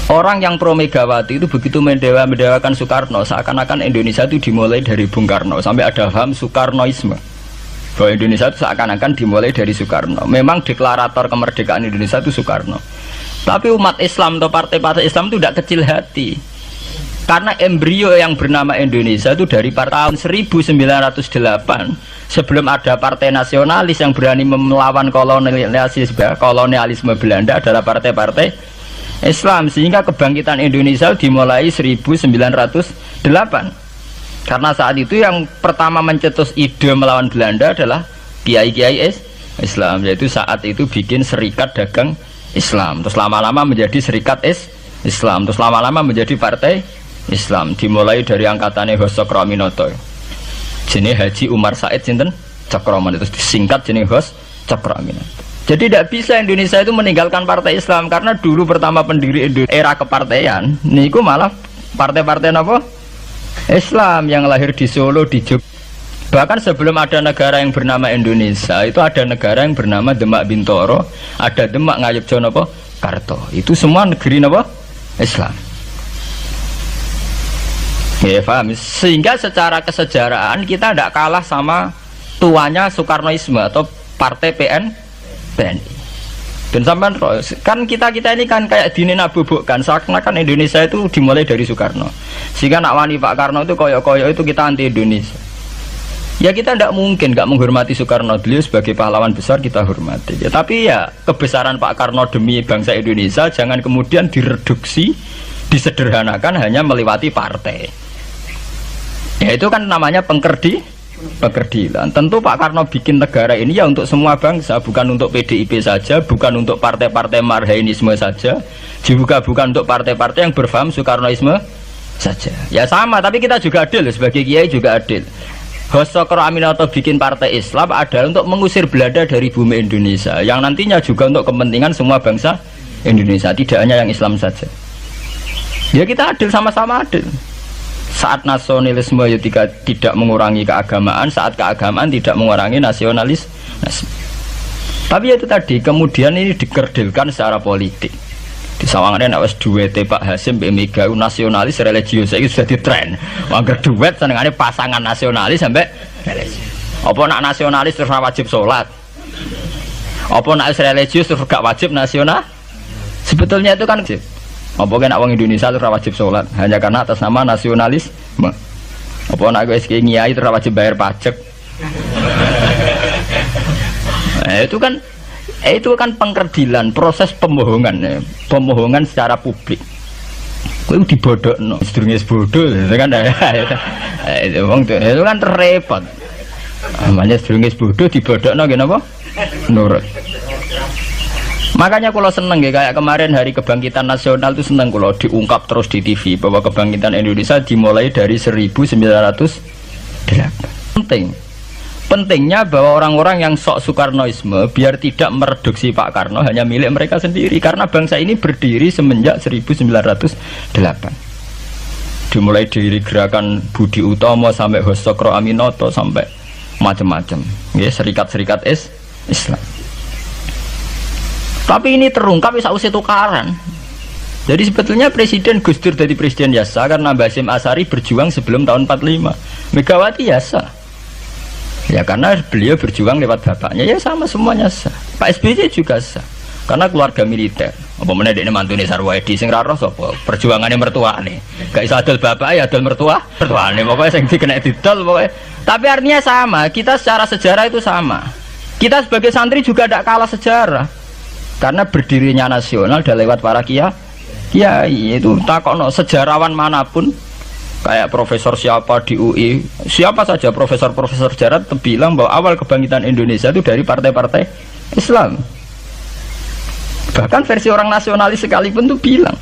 Orang yang pro Megawati itu begitu mendewakan Soekarno, seakan-akan Indonesia itu dimulai dari Bung Karno, sampai ada paham Soekarnoisme bahwa Indonesia itu seakan-akan dimulai dari Soekarno. Memang deklarator kemerdekaan Indonesia itu Soekarno, tapi umat Islam atau partai-partai Islam itu tidak kecil hati, karena embrio yang bernama Indonesia itu dari tahun 1908, sebelum ada partai nasionalis yang berani melawan kolonialisme Belanda, adalah partai-partai Islam. Sehingga kebangkitan Indonesia dimulai 1908, karena saat itu yang pertama mencetus ide melawan Belanda adalah kiai-kiai Islam, yaitu saat itu bikin serikat dagang Islam, terus lama-lama menjadi serikat Islam, terus lama-lama menjadi partai Islam. Dimulai dari angkatannya Hos Cokroaminoto, jenis Haji Umar Said sinten Cokroaminoto, terus disingkat jenis Hos Cokroaminoto. Jadi tidak bisa Indonesia itu meninggalkan partai Islam, karena dulu pertama pendiri era kepartaian niku malah partai-partai apa? Islam yang lahir di Solo, di Jogja. Bahkan sebelum ada negara yang bernama Indonesia, itu ada negara yang bernama Demak Bintoro, ada Demak Ngayogja napa Karto. Itu semua negeri napa? Islam. Ya, paham? Sehingga secara kesejarahan kita tidak kalah sama tuanya Soekarnoisme atau partai PNI. Dan sampai kan kita ini kan kayak dinabubukkan seakan-akan Indonesia itu dimulai dari Soekarno, sehingga nak wani Pak Karno itu koyok-koyok itu kita anti Indonesia. Ya kita tidak mungkin nggak menghormati Soekarno, beliau sebagai pahlawan besar kita hormati ya, tapi ya kebesaran Pak Karno demi bangsa Indonesia jangan kemudian direduksi, disederhanakan hanya melewati partai. Ya itu kan namanya pekerdilan. Tentu Pak Karno bikin negara ini ya untuk semua bangsa, bukan untuk PDIP saja, bukan untuk partai-partai marhainisme saja, juga bukan untuk partai-partai yang berfaham Soekarnoisme saja. Ya sama, tapi kita juga adil, sebagai kiai juga adil. Hos Cokroaminoto bikin partai Islam adalah untuk mengusir Belanda dari bumi Indonesia, yang nantinya juga untuk kepentingan semua bangsa Indonesia, tidak hanya yang Islam saja. Ya kita adil, sama-sama adil. Saat nasionalisme ya tidak mengurangi keagamaan, saat keagamaan tidak mengurangi nasionalis. Tapi itu tadi kemudian ini dikerdilkan secara politik. Di sawangannya nak wis duwete Pak Hasim Mbak Mega nasionalis religius itu sudah ditren. Angger duet senengane pasangan nasionalis sampai religius. Apa nak nasionalis terus wajib sholat? Apa nak religius terus gak wajib nasional? Sebetulnya itu kan apa kena orang Indonesia itu wajib sholat hanya karena atas nama nasionalisme. Apa nak gue kiai itu wajib bayar pajak. Itu kan pengkerdilan, proses pembohongan ya. Pembohongan secara publik. Kau dibodokno, sedurunge bodoh, itu kan itu kan repot. Namanya sedurunge bodoh dibodokno kenapa? Nurut. Makanya kalau seneng ya, kayak kemarin Hari Kebangkitan Nasional itu seneng kalau diungkap terus di TV bahwa kebangkitan Indonesia dimulai dari 1908. Pentingnya bahwa orang-orang yang sok Soekarnoisme biar tidak mereduksi Pak Karno hanya milik mereka sendiri, karena bangsa ini berdiri semenjak 1908. Dimulai dari gerakan Budi Utomo sampai Hos Cokroaminoto sampai macam-macam ya, serikat-serikat Islam. Tapi ini terungkap bisa usai tukaran. Jadi sebetulnya Presiden Gus Dur jadi Presiden Yasa karena Basim Asari berjuang sebelum tahun 45. Megawati Yasa ya karena beliau berjuang lewat bapaknya, ya sama semuanya sah. Pak SBY juga sah karena keluarga militer. Apa meneh dekne mantune Sarwaedi sing ra roh sapa? Perjuangane mertuane. Gak iso adol bapak ya adol mertuane. Pokoknya sing dikena didol pokoknya. Tapi artinya sama, kita secara sejarah itu sama. Kita sebagai santri juga tidak kalah sejarah. Karena berdirinya nasional sudah lewat para kiai itu takokno sejarawan manapun kayak profesor siapa di UI, siapa saja profesor sejarah bilang bahwa awal kebangkitan Indonesia itu dari partai-partai Islam. Bahkan versi orang nasionalis sekalipun tuh bilang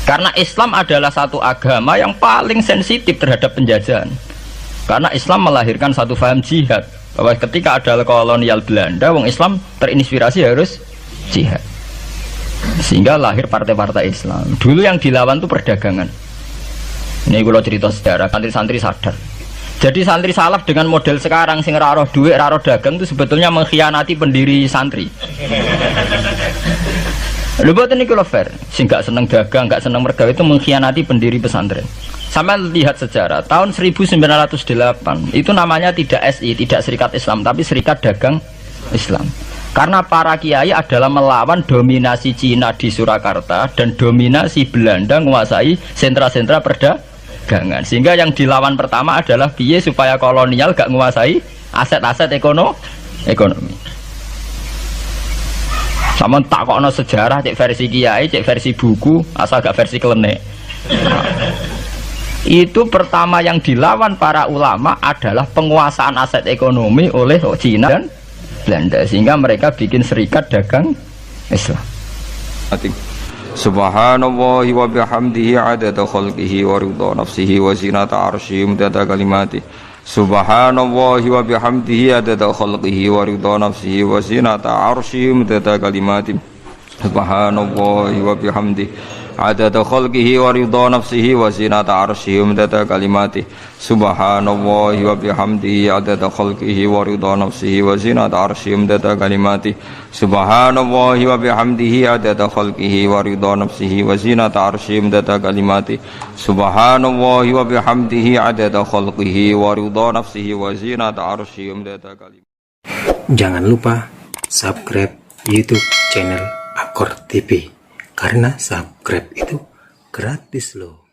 karena Islam adalah satu agama yang paling sensitif terhadap penjajahan, karena Islam melahirkan satu faham jihad bahwa ketika ada kolonial Belanda, wong Islam terinspirasi harus jihad, sehingga lahir partai-partai Islam. Dulu yang dilawan itu perdagangan. Ini kalau cerita sejarah, santri-santri sadar. Jadi santri salaf dengan model sekarang sing ra roh duit, ra roh dagang itu sebetulnya mengkhianati pendiri santri. Lho mboten niku lho fair, sing gak seneng dagang, gak seneng mergawe itu mengkhianati pendiri pesantren. Sama lihat sejarah, tahun 1908 itu namanya tidak SI, tidak Serikat Islam, tapi Serikat Dagang Islam. Karena para kiai adalah melawan dominasi Cina di Surakarta dan dominasi Belanda menguasai sentra-sentra perdagangan. Sehingga yang dilawan pertama adalah piye supaya kolonial gak menguasai aset-aset ekonomi. Sama takokno sejarah, cek versi kiai, cek versi buku, asal gak versi klenek. Itu pertama yang dilawan para ulama adalah penguasaan aset ekonomi oleh Cina dan Belanda, sehingga mereka bikin Serikat Dagang Islam. Subhanallahi wa bihamdihi adada khalqihi wa ridha nafsihi wa zinata arsyihi mudada kalimati. Subhanallahi wa bihamdihi adada khalqihi wa ridha nafsihi wa zinata arsyihi mudada kalimati. Subhanallahi wa bihamdihi adada khalqihi wa ridha nafsihi wa zinata arsyihi mudada kalimati. Subhanallahi wa bihamdihi adada khalqihi wa ridha nafsihi wa zinata arsyihi mudada kalimati. Subhanallahi wa bihamdihi adada khalqihi wa ridha nafsihi wa zinata arsyihi mudada kalimati. Subhanallahi wa bihamdihi adada khalqihi wa ridha nafsihi wa zinata arsyihi mudada kalimati. Jangan lupa subscribe YouTube channel Akor TV, karena subscribe itu gratis loh.